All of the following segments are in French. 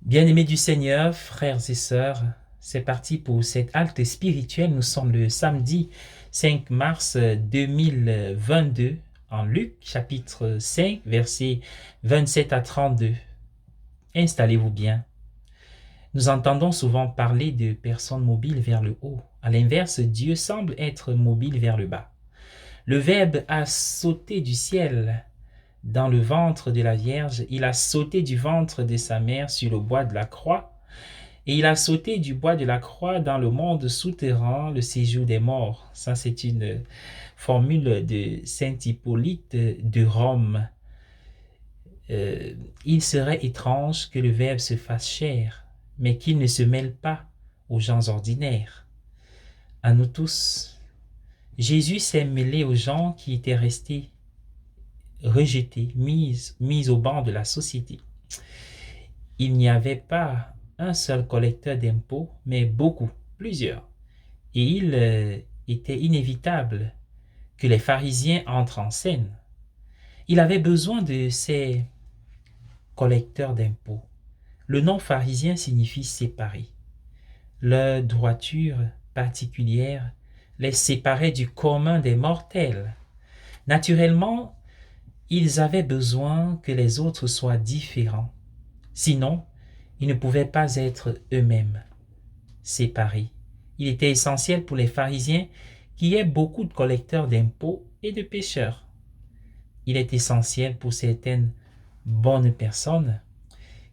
Bien-aimés du Seigneur, frères et sœurs, c'est parti pour cette halte spirituelle. Nous sommes le samedi 5 mars 2022 en Luc chapitre 5 versets 27 à 32. Installez-vous bien. Nous entendons souvent parler de personnes mobiles vers le haut. À l'inverse, Dieu semble être mobile vers le bas. Le Verbe a sauté du ciel dans le ventre de la Vierge, il a sauté du ventre de sa mère sur le bois de la croix, et il a sauté du bois de la croix dans le monde souterrain, le séjour des morts. Ça, c'est une formule de Saint Hippolyte de Rome. Il serait étrange que le Verbe se fasse chair, mais qu'il ne se mêle pas aux gens ordinaires. À nous tous, Jésus s'est mêlé aux gens qui étaient restés rejetés, mis au banc de la société. Il n'y avait pas un seul collecteur d'impôts, mais beaucoup, plusieurs. Et il était inévitable que les pharisiens entrent en scène. Il avait besoin de ces collecteurs d'impôts. Le nom pharisien signifie séparé. Leur droiture particulière les séparait du commun des mortels. Naturellement, ils avaient besoin que les autres soient différents. Sinon, ils ne pouvaient pas être eux-mêmes séparés. Il était essentiel pour les pharisiens qu'il y ait beaucoup de collecteurs d'impôts et de pécheurs. Il est essentiel pour certaines bonnes personnes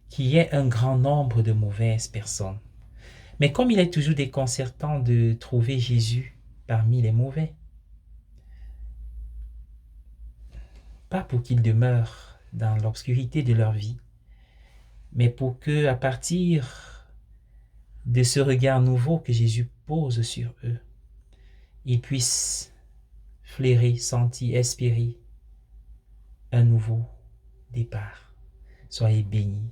qu'il y ait un grand nombre de mauvaises personnes. Mais comme il est toujours déconcertant de trouver Jésus parmi les mauvais, pas pour qu'ils demeurent dans l'obscurité de leur vie, mais pour que, à partir de ce regard nouveau que Jésus pose sur eux, ils puissent flairer, sentir, espérer un nouveau départ. Soyez bénis.